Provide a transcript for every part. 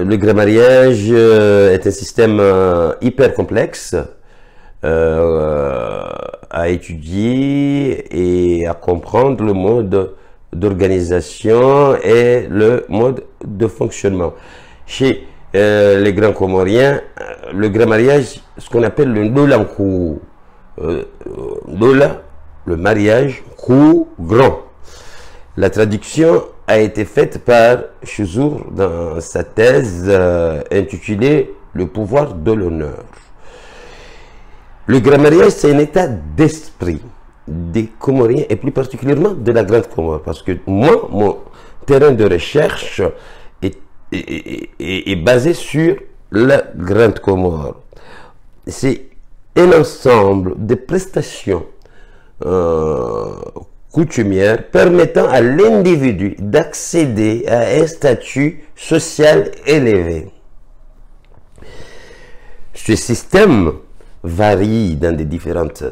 Le grand mariage est un système hyper complexe à étudier et à comprendre le mode d'organisation et le mode de fonctionnement. Chez les grands Comoriens, le grand mariage, ce qu'on appelle le Ndolankou, Ndola, le mariage, Kou, grand. La traduction a été faite par Chouzour dans sa thèse intitulée « Le pouvoir de l'honneur ». Le grand mariage, c'est un état d'esprit des Comoriens et plus particulièrement de la Grande Comore. Parce que moi, mon terrain de recherche est basé sur la Grande Comore. C'est un ensemble de prestations coutumières permettant à l'individu d'accéder à un statut social élevé. Ce système varie dans des différentes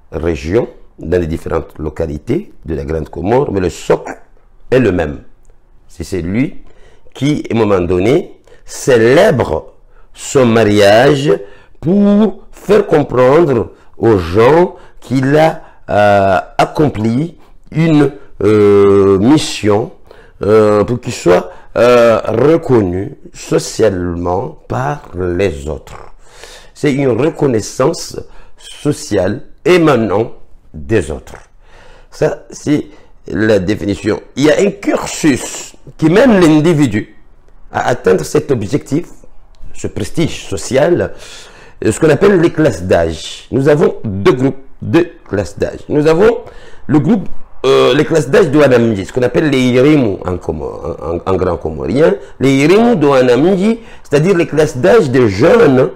régions, dans les différentes localités de la Grande Comore, mais le socle est le même. C'est celui qui, à un moment donné, célèbre son mariage pour faire comprendre aux gens qu'il a accompli une mission pour qu'il soit reconnu socialement par les autres. C'est une reconnaissance sociale émanant des autres. Ça, c'est la définition. Il y a un cursus qui mène l'individu à atteindre cet objectif, ce prestige social, ce qu'on appelle les classes d'âge. Nous avons deux groupes de classes d'âge. Nous avons le groupe, les classes d'âge de Wanamji, ce qu'on appelle les Irimu en grand comorien. Les Irimu de Wanamji, c'est-à-dire les classes d'âge de jeunes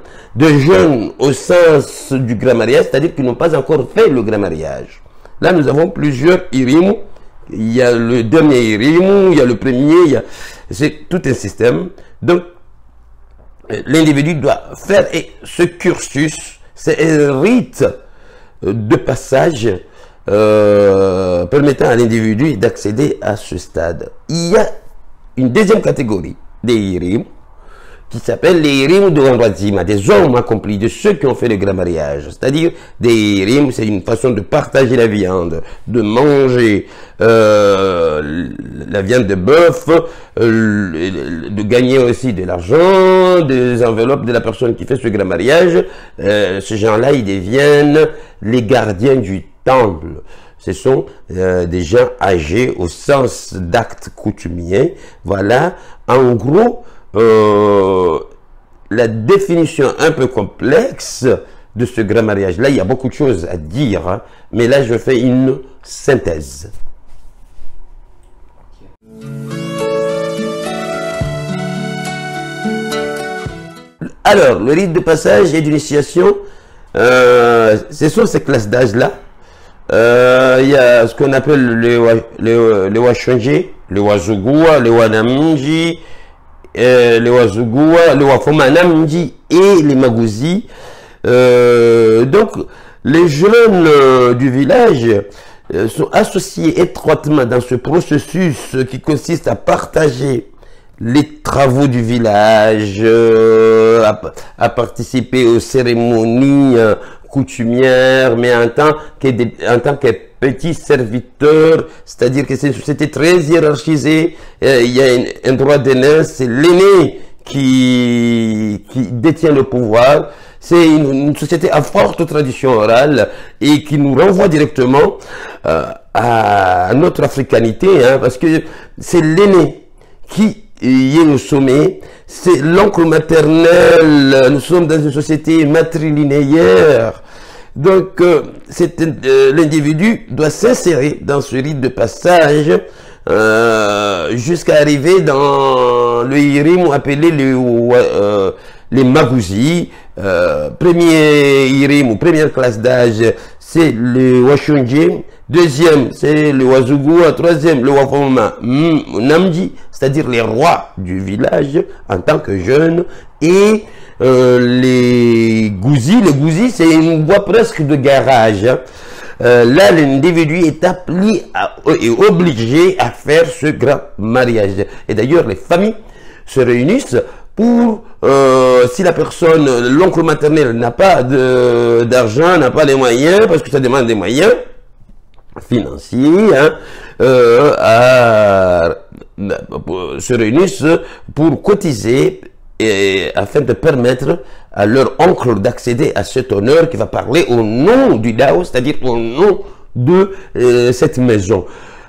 au sens du grand mariage, c'est-à-dire qui n'ont pas encore fait le grand mariage. Là, nous avons plusieurs Irimu. Il y a le dernier Irimu, il y a le premier, c'est tout un système. Donc, l'individu doit faire ce cursus, c'est un rite de passage permettant à l'individu d'accéder à ce stade. Il y a une deuxième catégorie des Irimu qui s'appelle les Irimu de Wanwazima, des hommes accomplis, de ceux qui ont fait le grand mariage. C'est-à-dire, des Irimu, c'est une façon de partager la viande, de manger la viande de bœuf, de gagner aussi de l'argent, des enveloppes de la personne qui fait ce grand mariage. Ces gens-là, ils deviennent les gardiens du temple. Ce sont des gens âgés au sens d'actes coutumiers. Voilà, en gros, la définition un peu complexe de ce grand mariage-là. Il y a beaucoup de choses à dire, hein, mais là, je fais une synthèse. Alors, le rite de passage et d'initiation, ce sont ces classes d'âge-là. Il y a ce qu'on appelle les Washonje, les Wazugua, les Wanamji, les Wazugua, les Wafomanamji et les Magouzi. Donc, les jeunes du village sont associés étroitement dans ce processus qui consiste à partager les travaux du village, à participer aux cérémonies coutumières, mais en tant que petits serviteurs, c'est-à-dire que c'est une société très hiérarchisée. Il y a un droit d'aîné, c'est l'aîné qui détient le pouvoir. C'est une société à forte tradition orale et qui nous renvoie directement à notre africanité, hein, parce que c'est l'aîné qui est au sommet, c'est l'oncle maternel. Nous sommes dans une société matrilinéaire. Donc, l'individu doit s'insérer dans ce rite de passage jusqu'à arriver dans le Irimu appelé les Magouzi. Premier Irimu, première classe d'âge, c'est le Washonje. Deuxième, c'est le Wazugua. Troisième, le Wafoma Namji, c'est-à-dire les rois du village en tant que jeunes. Et les Gouzi, c'est une voie presque de garage. Là, l'individu est appelé et obligé à faire ce grand mariage. Et d'ailleurs, les familles se réunissent pour, si la personne, l'oncle maternel n'a pas d'argent, n'a pas les moyens, parce que ça demande des moyens financiers, hein, se réunissent pour cotiser et afin de permettre à leur oncle d'accéder à cet honneur qui va parler au nom du Dao, c'est-à-dire au nom de cette maison.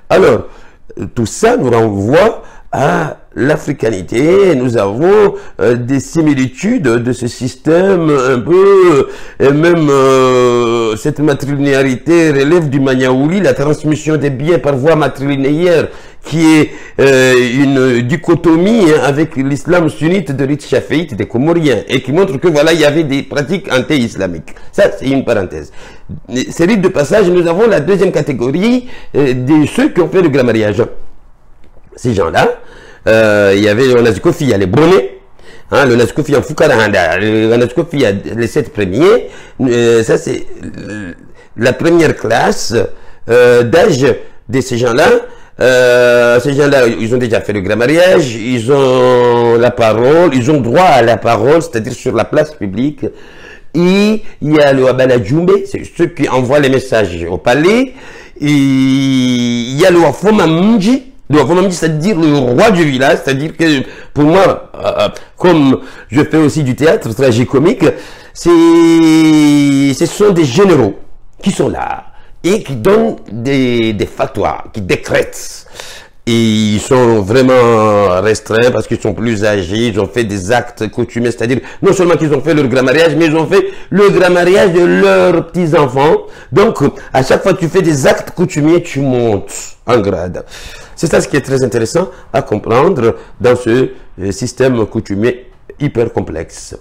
Alors, tout ça nous renvoie à l'africanité. Nous avons des similitudes de ce système un peu, et même cette matrilinéarité relève du Maniaouli, la transmission des biens par voie matrilinéaire, qui est une dichotomie avec l'islam sunnite de rite chaféite des Comoriens, et qui montre que voilà, il y avait des pratiques anti-islamiques. Ça, c'est une parenthèse. Ces rites de passage, nous avons la deuxième catégorie de ceux qui ont fait le grand mariage. Ces gens-là, il y avait le Nazikofi, il y a les Bronés, hein, le Nazikofi en Fukarahanda, le Nazikofi, il y a les 7 premiers, ça c'est la première classe d'âge de ces gens-là. Ces gens-là, ils ont déjà fait le grand mariage, ils ont la parole, ils ont droit à la parole, c'est-à-dire sur la place publique. Et il y a le Wabala Djumbe, c'est ceux qui envoient les messages au palais. Et il y a le Wafoma Mji, c'est-à-dire le roi du village, c'est-à-dire que pour moi, comme je fais aussi du théâtre tragicomique, ce sont des généraux qui sont là et qui donnent des fatwas, qui décrètent. Et ils sont vraiment restreints parce qu'ils sont plus âgés, ils ont fait des actes coutumiers, c'est-à-dire non seulement qu'ils ont fait leur grand mariage, mais ils ont fait le grand mariage de leurs petits-enfants. Donc, à chaque fois que tu fais des actes coutumiers, tu montes en grade. C'est ça ce qui est très intéressant à comprendre dans ce système coutumier hyper complexe.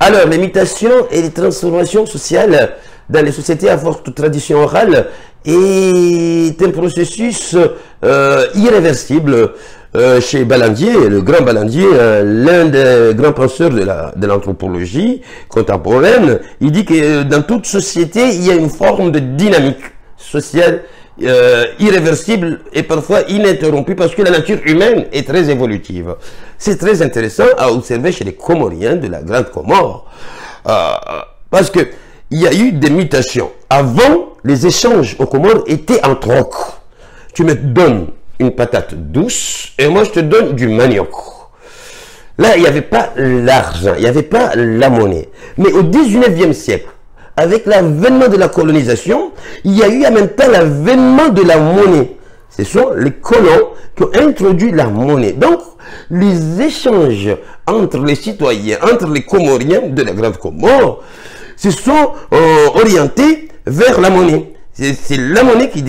Alors, l'imitation et les transformations sociales dans les sociétés à forte tradition orale est un processus irréversible. Chez Balandier, le grand Balandier, l'un des grands penseurs de l'anthropologie contemporaine, il dit que dans toute société, il y a une forme de dynamique sociale irréversible et parfois ininterrompue parce que la nature humaine est très évolutive. C'est très intéressant à observer chez les Comoriens de la Grande Comore parce que il y a eu des mutations. Avant, les échanges aux Comores étaient en troc. Tu me donnes une patate douce et moi je te donne du manioc. Là, il n'y avait pas l'argent, il n'y avait pas la monnaie. Mais au 19e siècle, avec l'avènement de la colonisation, il y a eu en même temps l'avènement de la monnaie. Ce sont les colons qui ont introduit la monnaie. Donc, les échanges entre les citoyens, entre les Comoriens de la Grande Comore, se sont orientés vers la monnaie. C'est la monnaie qui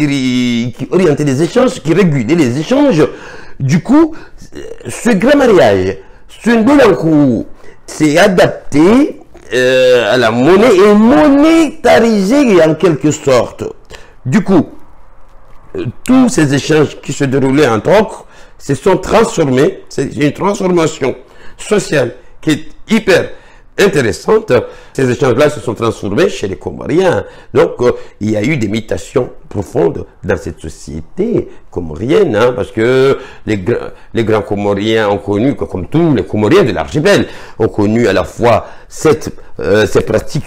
orientait les échanges, qui régulait les échanges. Du coup, ce grand mariage, ce Ndolankou s'est adapté à la monnaie et monétarisé en quelque sorte. Du coup, tous ces échanges qui se déroulaient en troc se sont transformés. C'est une transformation sociale qui est hyper intéressante. Ces échanges-là se sont transformés chez les Comoriens. Donc, il y a eu des mutations profondes dans cette société comorienne, hein, parce que les grands Comoriens ont connu, comme tous les Comoriens de l'archipel, ont connu à la fois ces pratiques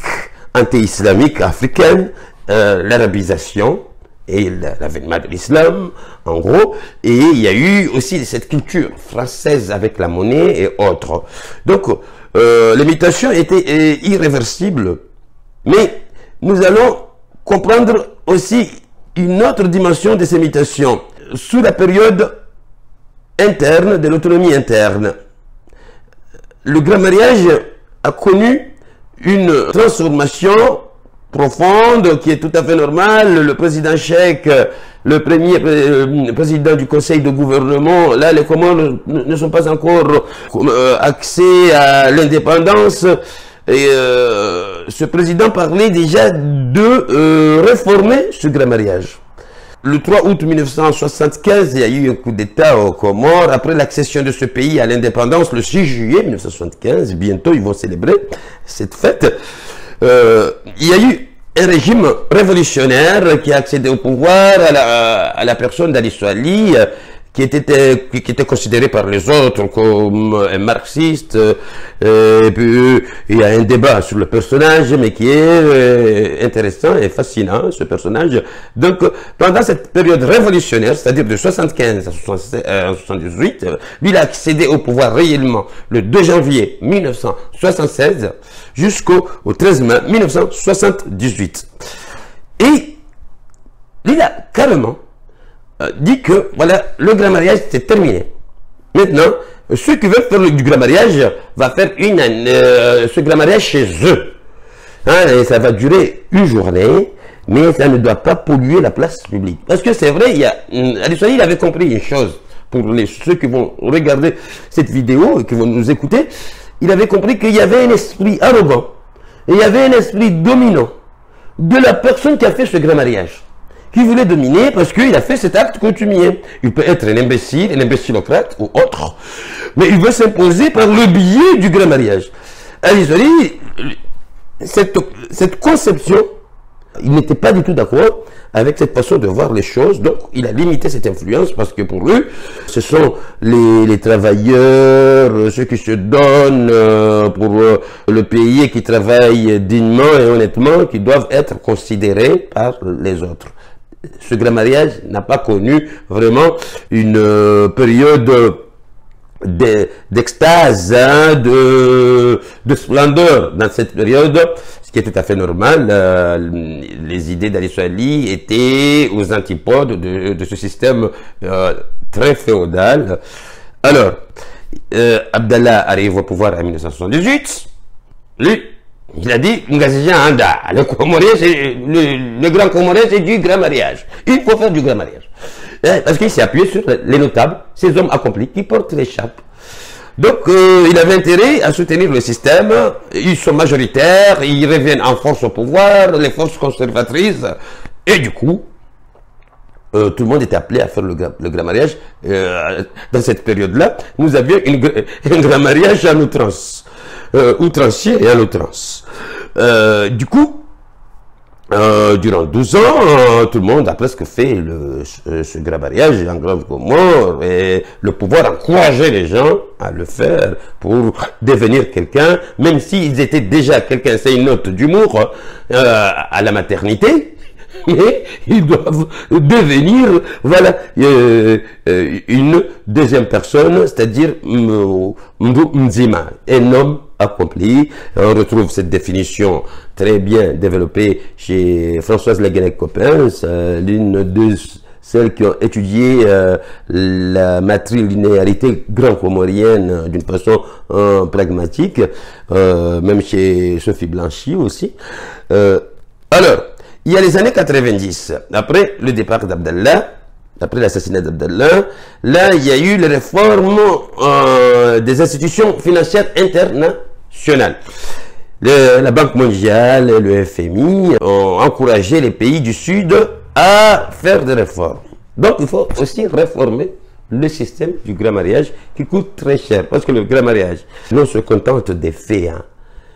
anti-islamiques africaines, l'arabisation et l'avènement de l'islam, en gros, et il y a eu aussi cette culture française avec la monnaie et autres. Donc, l'imitation était irréversible, mais nous allons comprendre aussi une autre dimension de ces imitations sous la période interne de l'autonomie interne. Le grand mariage a connu une transformation profonde qui est tout à fait normale. Le président Cheikh, le premier président du conseil de gouvernement, là les Comores ne sont pas encore axés à l'indépendance. Et ce président parlait déjà de réformer ce grand mariage. Le 3 août 1975, il y a eu un coup d'État aux Comores. Après l'accession de ce pays à l'indépendance, le 6 juillet 1975, bientôt ils vont célébrer cette fête. Il y a eu un régime révolutionnaire qui a accédé au pouvoir à la personne d'Ali Soali, qui était considéré par les autres comme un marxiste. Et puis, il y a un débat sur le personnage, mais qui est intéressant et fascinant, ce personnage. Donc, pendant cette période révolutionnaire, c'est-à-dire de 75 à 78, lui, il a accédé au pouvoir réellement le 2 janvier 1976 jusqu'au 13 mai 1978. Et il a carrément dit que voilà, le grand mariage c'est terminé. Maintenant, ceux qui veulent faire du grand mariage va faire ce grand mariage chez eux. Hein, et ça va durer une journée, mais ça ne doit pas polluer la place publique. Parce que c'est vrai, Ali Soali, il avait compris une chose. Pour ceux qui vont regarder cette vidéo et qui vont nous écouter, il avait compris qu'il y avait un esprit arrogant et il y avait un esprit dominant de la personne qui a fait ce grand mariage, qui voulait dominer parce qu'il a fait cet acte coutumier. Il peut être un imbécilocrate ou autre, mais il veut s'imposer par le biais du grand mariage. Ali Soali, cette conception, il n'était pas du tout d'accord avec cette façon de voir les choses, donc il a limité cette influence parce que pour eux, ce sont les travailleurs, ceux qui se donnent pour le pays et qui travaillent dignement et honnêtement, qui doivent être considérés par les autres. Ce grand mariage n'a pas connu vraiment une période d'extase, hein, de splendeur dans cette période, ce qui est tout à fait normal. Les idées d'Ali Soali étaient aux antipodes de ce système très féodal. Alors, Abdallah arrive au pouvoir en 1978. Lui, il a dit, le grand Comorien, c'est du grand mariage. Il faut faire du grand mariage. Parce qu'il s'est appuyé sur les notables, ces hommes accomplis qui portent les chapes. Donc, il avait intérêt à soutenir le système. Ils sont majoritaires, ils reviennent en force au pouvoir, les forces conservatrices. Et du coup, tout le monde était appelé à faire le grand mariage. Dans cette période-là, nous avions un grand mariage à outrance. Outrancier et à l'outrance. Du coup, durant 12 ans, tout le monde a presque fait ce grand mariage en grande Comore et le pouvoir encourageait les gens à le faire pour devenir quelqu'un, même s'ils étaient déjà quelqu'un, c'est une note d'humour à la maternité, mais ils doivent devenir, voilà, une deuxième personne, c'est-à-dire Mzima, un homme accompli. On retrouve cette définition très bien développée chez Françoise Leguenec-Coppens, l'une de celles qui ont étudié la matrilinéarité grand-comorienne d'une façon pragmatique, même chez Sophie Blanchy aussi. Alors, il y a les années 90, après le départ d'Abdallah, après l'assassinat d'Abdallah, là, il y a eu les réformes des institutions financières internationales. La Banque mondiale et le FMI ont encouragé les pays du Sud à faire des réformes. Donc, il faut aussi réformer le système du grand mariage qui coûte très cher. Parce que le grand mariage, non se contente des faits. Hein.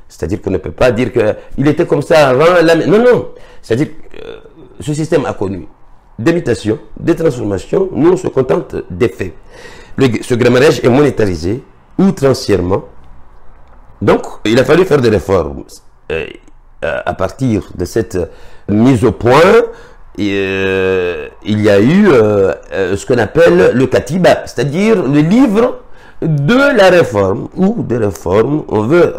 C'est-à-dire qu'on ne peut pas dire qu'il était comme ça avant. Non, non. C'est-à-dire que ce système a connu des mutations, des transformations. Nous, on se contente des faits. Ce grand mariage est monétarisé outrancièrement. Donc, il a fallu faire des réformes. À partir de cette mise au point, il y a eu ce qu'on appelle le Katiba, c'est-à-dire le livre de la réforme ou des réformes. On veut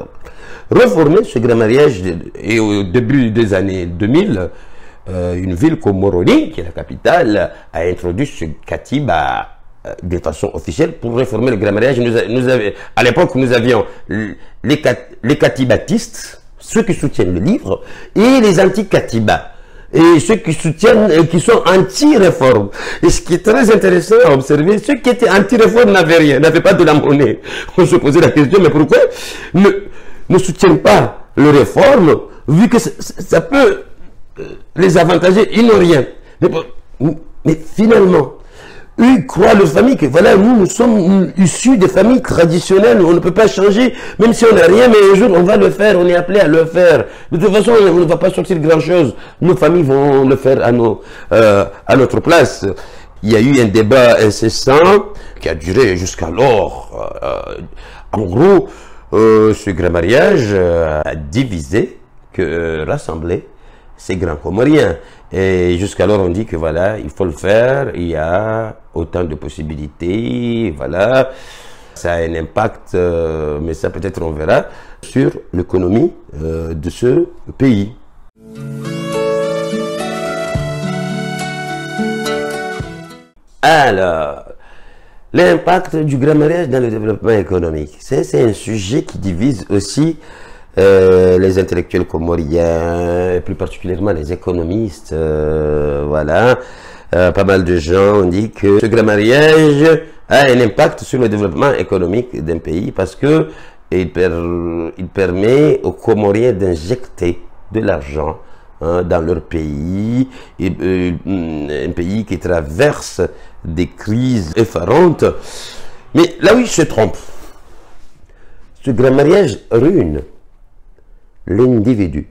reformer ce grand mariage. Et au début des années 2000, une ville comme Moroni, qui est la capitale, a introduit ce Katiba de façon officielle pour réformer le grand mariage. À l'époque, nous avions les katibatistes, ceux qui soutiennent le livre, et les anti-katiba, et ceux qui soutiennent, qui sont anti-réforme. Et ce qui est très intéressant à observer, ceux qui étaient anti-réforme n'avaient rien, n'avaient pas de la monnaie. On se posait la question, mais pourquoi ne soutiennent pas le réforme, vu que ça peut les avantager? Ils n'ont rien. Mais finalement, Eux croient leur famille que voilà, nous sommes issus des familles traditionnelles, on ne peut pas changer, même si on n'a rien, mais un jour on va le faire, on est appelé à le faire. De toute façon, on ne va pas sortir grand chose. Nos familles vont le faire à notre place. Il y a eu un débat incessant qui a duré jusqu'alors. En gros, ce grand mariage a divisé, rassemblé ces grands Comoriens. Et jusqu'alors, on dit que voilà, il faut le faire, il y a autant de possibilités, voilà. Ça a un impact, mais ça peut-être on verra, sur l'économie de ce pays. Alors, l'impact du grand mariage dans le développement économique, c'est un sujet qui divise aussi les intellectuels comoriens, et plus particulièrement les économistes, voilà. Pas mal de gens ont dit que ce grand mariage a un impact sur le développement économique d'un pays parce que il permet aux Comoriens d'injecter de l'argent dans leur pays, un pays qui traverse des crises effarantes. Mais là où ils se trompent, ce grand mariage ruine l'individu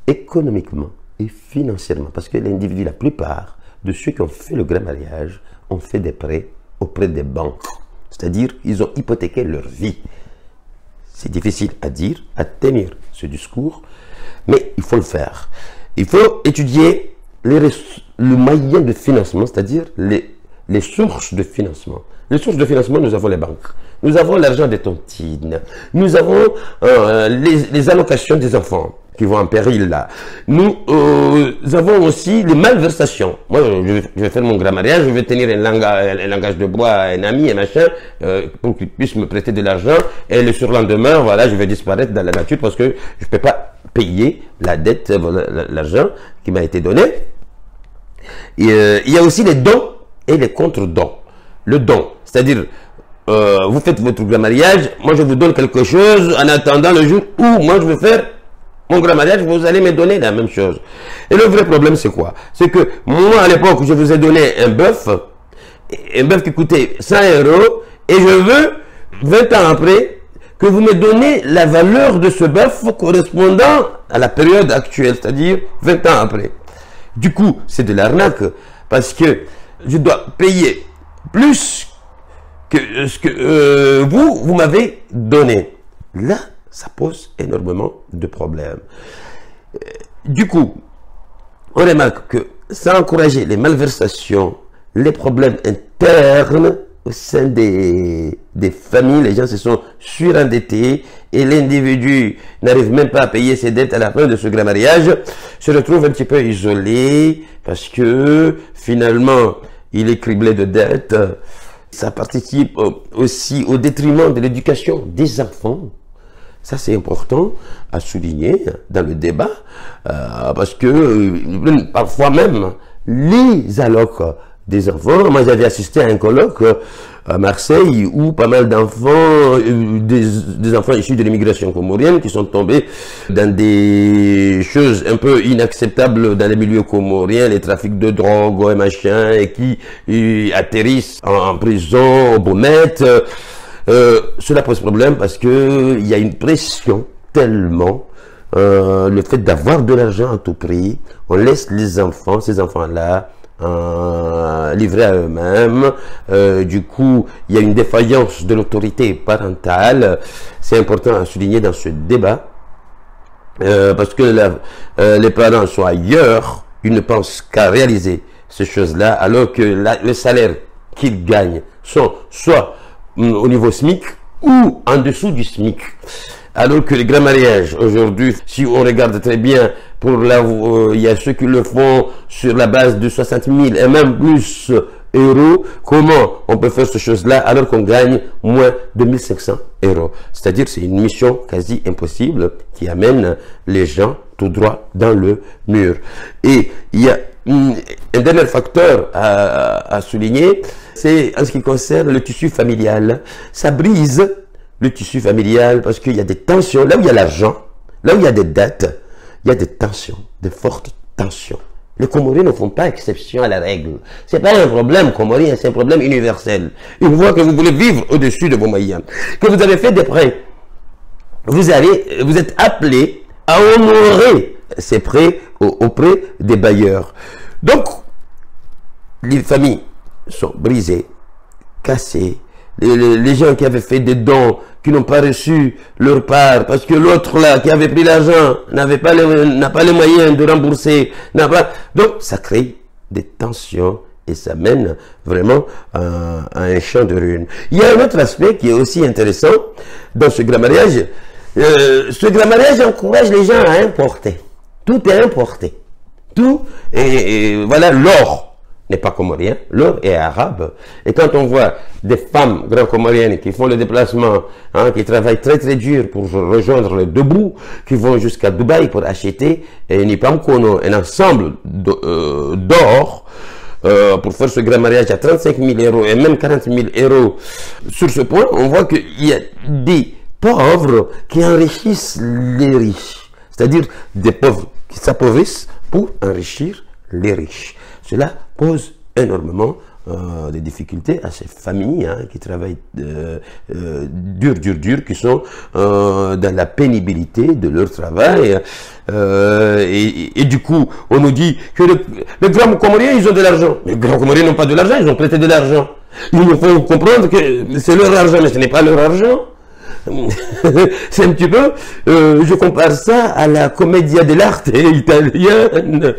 économiquement et financièrement, parce que l'individu, la plupart de ceux qui ont fait le grand mariage ont fait des prêts auprès des banques, c'est-à-dire ils ont hypothéqué leur vie. C'est difficile à dire, à tenir ce discours, mais il faut le faire. Il faut étudier le moyen de financement, c'est-à-dire les sources de financement. Les sources de financement, nous avons les banques. Nous avons l'argent des tontines. Nous avons les allocations des enfants qui vont en péril là. Nous avons aussi les malversations. Moi, je vais faire mon grand mariage, je vais tenir un langage de bois à un ami et machin pour qu'il puisse me prêter de l'argent. Et le surlendemain, voilà, je vais disparaître dans la nature parce que je ne peux pas payer la dette, l'argent qui m'a été donné. Et, il y a aussi les dons et les contre-dons. Le don, c'est-à-dire, vous faites votre grand mariage, moi je vous donne quelque chose en attendant le jour où moi je veux faire mon grand mariage, vous allez me donner la même chose. Et le vrai problème c'est quoi? C'est que moi à l'époque je vous ai donné un bœuf qui coûtait 100 €, et je veux 20 ans après que vous me donnez la valeur de ce bœuf correspondant à la période actuelle, c'est-à-dire 20 ans après. Du coup, c'est de l'arnaque parce que je dois payer plus que ce que vous m'avez donné. Là, ça pose énormément de problèmes. Du coup, on remarque que ça a encouragé les malversations, les problèmes internes au sein des familles. Les gens se sont surendettés et l'individu n'arrive même pas à payer ses dettes à la fin de ce grand mariage, se retrouve un petit peu isolé parce que finalement, il est criblé de dettes. Ça participe aussi au détriment de l'éducation des enfants. Ça, c'est important à souligner dans le débat, parce que parfois même, les allocs des enfants, moi j'avais assisté à un colloque à Marseille où pas mal d'enfants, des enfants issus de l'immigration comorienne qui sont tombés dans des choses un peu inacceptables dans les milieux comoriens, les trafics de drogue et machin, et qui atterrissent en prison, au Baumette. Cela pose problème parce que il y a une pression tellement, le fait d'avoir de l'argent à tout prix, on laisse les enfants, ces enfants-là, livrés à eux-mêmes. Du coup, il y a une défaillance de l'autorité parentale. C'est important à souligner dans ce débat, parce que les parents sont ailleurs, ils ne pensent qu'à réaliser ces choses-là, alors que le salaire qu'ils gagnent sont soit au niveau SMIC ou en dessous du SMIC. Alors que les grands mariages, aujourd'hui, si on regarde très bien, il y a ceux qui le font sur la base de 60 000 et même plus euros. Comment on peut faire ces choses-là alors qu'on gagne moins de 1500 €? C'est-à-dire c'est une mission quasi impossible qui amène les gens tout droit dans le mur. Et il y a un dernier facteur à souligner, c'est en ce qui concerne le tissu familial. Ça brise le tissu familial parce qu'il y a des tensions. Là où il y a l'argent, là où il y a des dettes, il y a des tensions, de fortes tensions. Les Comoriens ne font pas exception à la règle. C'est pas un problème comorien, c'est un problème universel. Une fois que vous voulez vivre au-dessus de vos moyens, que vous avez fait des prêts, vous êtes appelé à honorer ces prêts auprès des bailleurs. Donc, les familles sont brisées, cassées. Les gens qui avaient fait des dons, qui n'ont pas reçu leur part, parce que l'autre là, qui avait pris l'argent, n'a pas les moyens de rembourser, donc ça crée des tensions et ça mène vraiment à un champ de ruines. Il y a un autre aspect qui est aussi intéressant dans ce grand mariage. Ce grand mariage encourage les gens à importer. Tout est importé. Tout, et voilà, l'or n'est pas comorien, l'or est arabe. Et quand on voit des femmes grand comoriennes qui font le déplacement, qui travaillent très très dur pour rejoindre le debout, qui vont jusqu'à Dubaï pour acheter un ensemble d'or, pour faire ce grand mariage à 35 000 euros et même 40 000 euros. Sur ce point, on voit qu'il y a des pauvres qui enrichissent les riches. C'est-à-dire des pauvres qui s'appauvrissent pour enrichir les riches. Cela pose énormément de difficultés à ces familles qui travaillent dur, qui sont dans la pénibilité de leur travail. Et du coup, on nous dit que les grands Comoriens, ils ont de l'argent. Mais les grands Comoriens n'ont pas de l'argent, ils ont prêté de l'argent. Il nous faut comprendre que c'est leur argent, mais ce n'est pas leur argent. C'est un petit peu, je compare ça à la commedia dell'arte italienne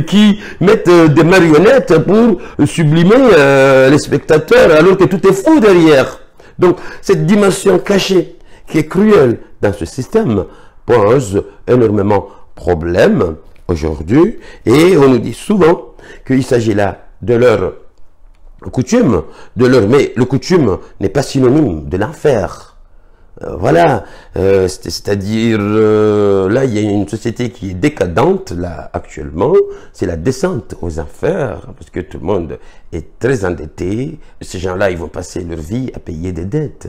qui mettent des marionnettes pour sublimer les spectateurs alors que tout est faux derrière. Donc cette dimension cachée qui est cruelle dans ce système pose énormément de problèmes aujourd'hui et on nous dit souvent qu'il s'agit là de leur coutume, mais le coutume n'est pas synonyme de l'enfer. Voilà, c'est-à-dire, là, il y a une société qui est décadente, là, actuellement, c'est la descente aux enfers, parce que tout le monde est très endetté. Ces gens-là, ils vont passer leur vie à payer des dettes.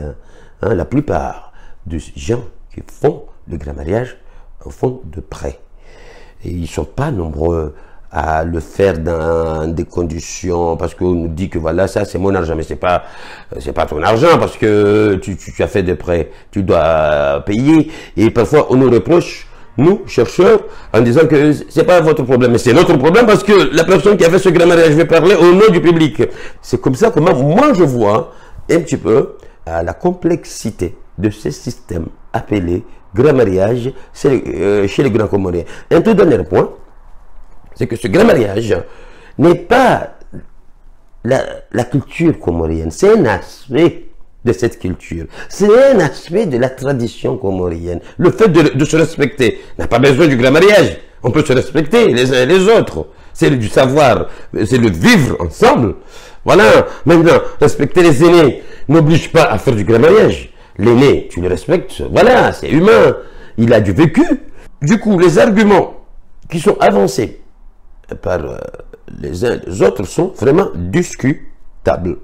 La plupart des gens qui font le grand mariage font de prêts. Et ils ne sont pas nombreux à le faire dans des conditions, parce qu'on nous dit que voilà, ça c'est mon argent, mais c'est pas ton argent, parce que tu as fait des prêts, tu dois payer, et parfois on nous reproche, nous, chercheurs, en disant que c'est pas votre problème, mais c'est notre problème, parce que la personne qui a fait ce grand mariage veut parler au nom du public. C'est comme ça que moi je vois un petit peu la complexité de ce système appelé grand mariage chez les grands Comoriens. Un tout dernier point, c'est que ce grand mariage n'est pas la culture comorienne, c'est un aspect de cette culture, c'est un aspect de la tradition comorienne. Le fait de se respecter n'a pas besoin du grand mariage, on peut se respecter les uns et les autres, c'est du savoir, c'est le vivre ensemble. Voilà, maintenant, respecter les aînés n'oblige pas à faire du grand mariage. L'aîné, tu le respectes, voilà, c'est humain, il a du vécu. Du coup, les arguments qui sont avancés par les uns et les autres sont vraiment discutables.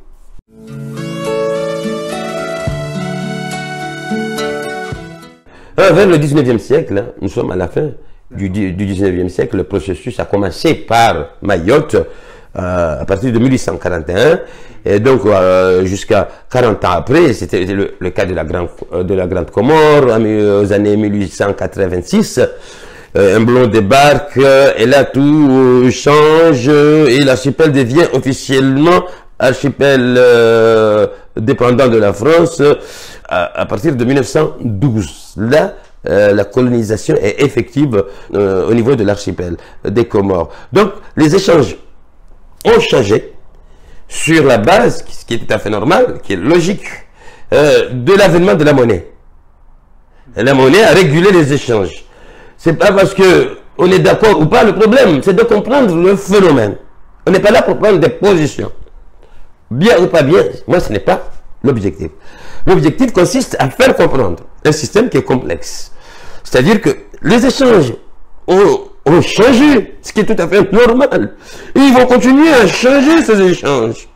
Vers le 19e siècle, nous sommes à la fin du 19e siècle, le processus a commencé par Mayotte à partir de 1841 et donc jusqu'à 40 ans après, c'était le cas de la Grande Comore aux années 1886. Un blond débarque et là tout change et l'archipel devient officiellement archipel dépendant de la France à partir de 1912. Là, la colonisation est effective au niveau de l'archipel des Comores. Donc, les échanges ont changé sur la base, ce qui est tout à fait normal, qui est logique, de l'avènement de la monnaie. Et la monnaie a régulé les échanges. C'est pas parce que on est d'accord ou pas, le problème, c'est de comprendre le phénomène. On n'est pas là pour prendre des positions. Bien ou pas bien, moi ce n'est pas l'objectif. L'objectif consiste à faire comprendre un système qui est complexe. C'est-à-dire que les échanges ont changé, ce qui est tout à fait normal. Et ils vont continuer à changer ces échanges.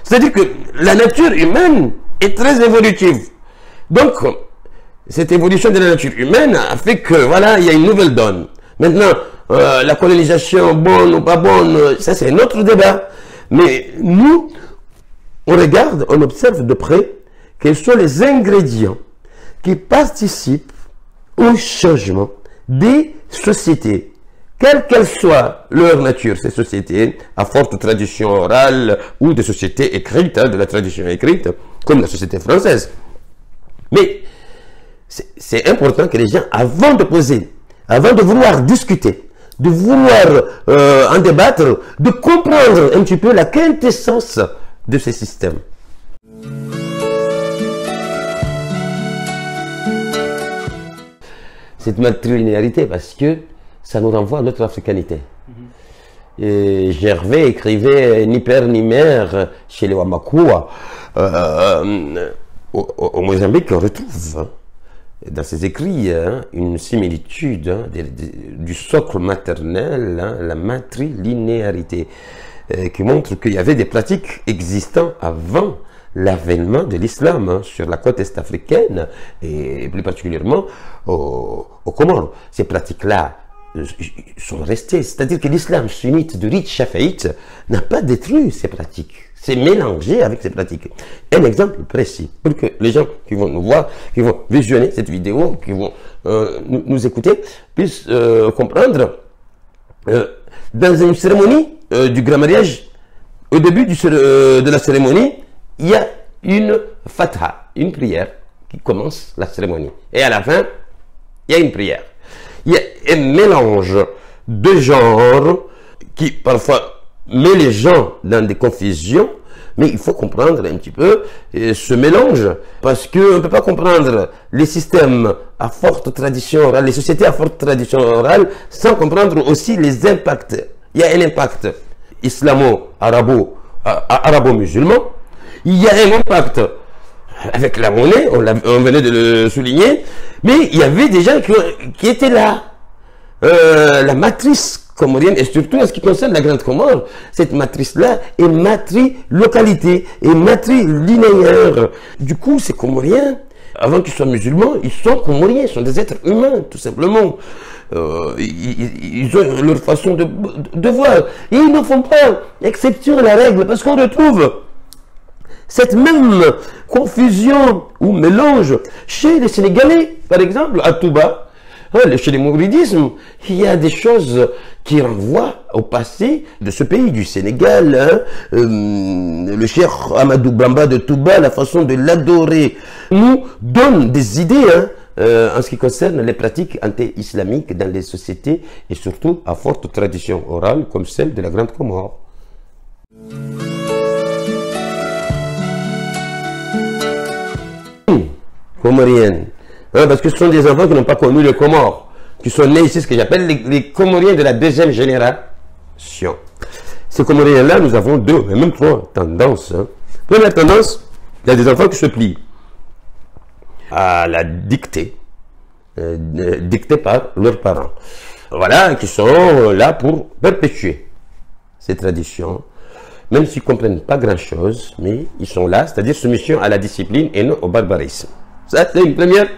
C'est-à-dire que la nature humaine est très évolutive. Donc, cette évolution de la nature humaine a fait que, voilà, il y a une nouvelle donne. Maintenant, la colonisation bonne ou pas bonne, ça c'est un autre débat. Mais nous, on regarde, on observe de près quels sont les ingrédients qui participent au changement des sociétés, quelle qu'elle soit leur nature, ces sociétés à forte tradition orale ou des sociétés écrites, de la tradition écrite, comme la société française. Mais c'est important que les gens, avant de poser, avant de vouloir discuter, de vouloir en débattre, de comprendre un petit peu la quintessence de ces systèmes. Cette matrilinéarité, parce que ça nous renvoie à notre africanité. Et Gervais écrivait ni père ni mère chez les Wamakua. Au Mozambique, on retrouve dans ses écrits une similitude du socle maternel, la matrilinéarité, qui montre qu'il y avait des pratiques existant avant l'avènement de l'islam sur la côte est africaine et plus particulièrement au Comores. Ces pratiques-là sont restées, c'est-à-dire que l'islam sunnite de rite chafaïte n'a pas détruit ces pratiques, c'est mélangé avec ces pratiques. Un exemple précis, pour que les gens qui vont nous voir, qui vont visionner cette vidéo, qui vont nous écouter, puissent comprendre. Dans une cérémonie du grand mariage, au début de la cérémonie, il y a une fatha, une prière qui commence la cérémonie. Et à la fin, il y a une prière. Il y a un mélange de genres qui parfois met les gens dans des confusions, mais il faut comprendre un petit peu ce mélange, parce qu'on ne peut pas comprendre les systèmes à forte tradition orale, les sociétés à forte tradition orale, sans comprendre aussi les impacts. Il y a un impact arabo-musulman, il y a un impact avec la monnaie, on venait de le souligner, mais il y avait des gens qui étaient là. La matrice comorienne, et surtout en ce qui concerne la Grande Comore, cette matrice-là est matri-localité, et matrilinéaire. Du coup, ces Comoriens, avant qu'ils soient musulmans, ils sont Comoriens, ils sont des êtres humains, tout simplement. Ils ont leur façon de voir. Et ils ne font pas exception à la règle, parce qu'on retrouve cette même confusion ou mélange chez les Sénégalais, par exemple, à Touba, chez les mouridismes, il y a des choses qui renvoient au passé de ce pays, du Sénégal. Le cheikh Amadou Bamba de Touba, la façon de l'adorer, nous donne des idées en ce qui concerne les pratiques anti-islamiques dans les sociétés et surtout à forte tradition orale comme celle de la Grande Comore. Comorienne. Parce que ce sont des enfants qui n'ont pas connu le Comores, qui sont nés ici, ce que j'appelle les Comoriens de la deuxième génération. Ces Comoriens-là, nous avons deux, et même trois tendances. Première tendance, il y a des enfants qui se plient à la dictée, dictée par leurs parents. Voilà, qui sont là pour perpétuer ces traditions, même s'ils ne comprennent pas grand-chose, mais ils sont là, c'est-à-dire soumission à la discipline et non au barbarisme. Ça, c'est une première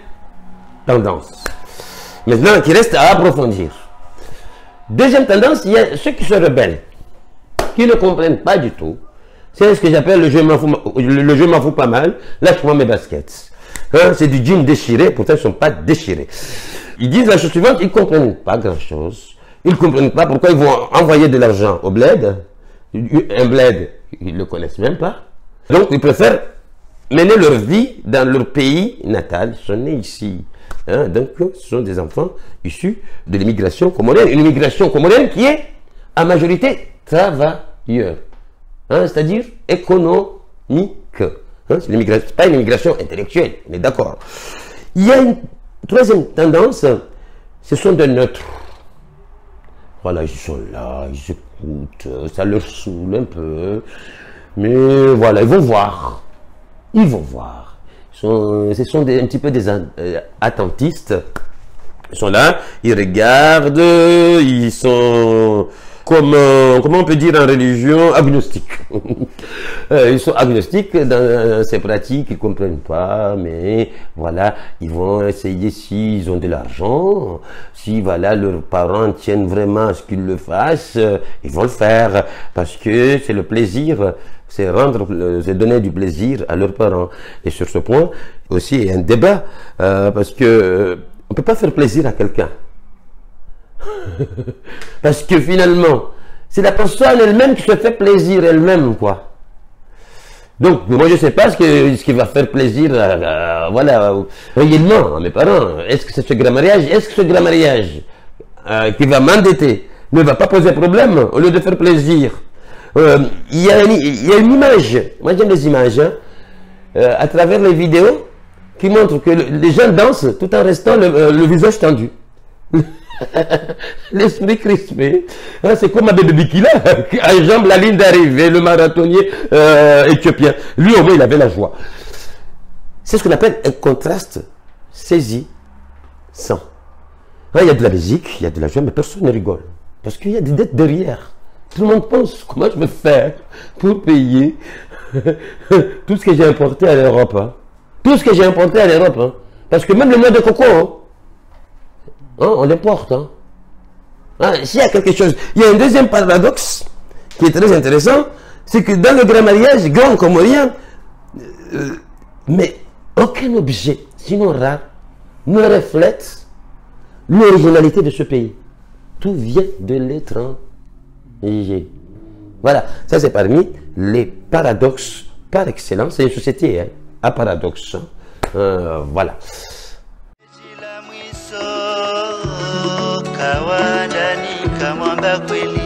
tendance. Maintenant, qui reste à approfondir. Deuxième tendance, il y a ceux qui se rebellent, qui ne comprennent pas du tout. C'est ce que j'appelle le jeu m'en fout pas mal, lâche-moi mes baskets. C'est du jean déchiré, pourtant ils ne sont pas déchirés. Ils disent la chose suivante, ils ne comprennent pas grand-chose. Ils ne comprennent pas pourquoi ils vont envoyer de l'argent au bled. Un bled, ils ne le connaissent même pas. Donc, ils préfèrent mener leur vie dans leur pays natal. Ils sont nés ici. Donc, ce sont des enfants issus de l'immigration comorienne. Une immigration comorienne qui est, à majorité, travailleur. C'est-à-dire économique. C'est pas une immigration intellectuelle, on est d'accord. Il y a une troisième tendance, ce sont des neutres. Voilà, ils sont là, ils écoutent, ça leur saoule un peu. Mais voilà, ils vont voir. Ils vont voir. Ce sont un petit peu des attentistes. Ils sont là, ils regardent, ils sont comme, comment on peut dire en religion, agnostiques. Ils sont agnostiques dans ces pratiques, ils ne comprennent pas, mais voilà, ils vont essayer s'ils ont de l'argent, si voilà, leurs parents tiennent vraiment à ce qu'ils le fassent, ils vont le faire, parce que c'est le plaisir, c'est donner du plaisir à leurs parents. Et sur ce point, aussi, il y a un débat, parce que on ne peut pas faire plaisir à quelqu'un. Parce que finalement, c'est la personne elle-même qui se fait plaisir elle-même, quoi. Donc, moi, je ne sais pas ce qui va faire plaisir, voilà, réellement à mes parents. Est-ce que c'est ce grand mariage? Est-ce que ce grand mariage qui va m'endetter ne va pas poser problème au lieu de faire plaisir? Il y a une image, moi j'aime les images, hein, à travers les vidéos, qui montrent que les gens dansent tout en restant le visage tendu. L'esprit crispé. C'est comme Abebe Bikila qui enjambe la ligne d'arrivée, le marathonnier éthiopien. Lui, au moins, il avait la joie. C'est ce qu'on appelle un contraste saisissant. Il y a de la musique, il y a de la joie, mais personne ne rigole. Parce qu'il y a des dettes derrière. Tout le monde pense comment je vais faire pour payer tout ce que j'ai importé à l'Europe. Hein. Tout ce que j'ai importé à l'Europe. Hein. Parce que même le noix de coco, hein, on l'importe. Hein. S'il y a quelque chose. Il y a un deuxième paradoxe qui est très intéressant, c'est que dans le grand mariage, grand comme rien, mais aucun objet, sinon rare, ne reflète l'originalité de ce pays. Tout vient de l'étranger. Voilà, ça c'est parmi les paradoxes par excellence. C'est une société hein, à paradoxe. Hein. Voilà. Kawadani kamwamba kweli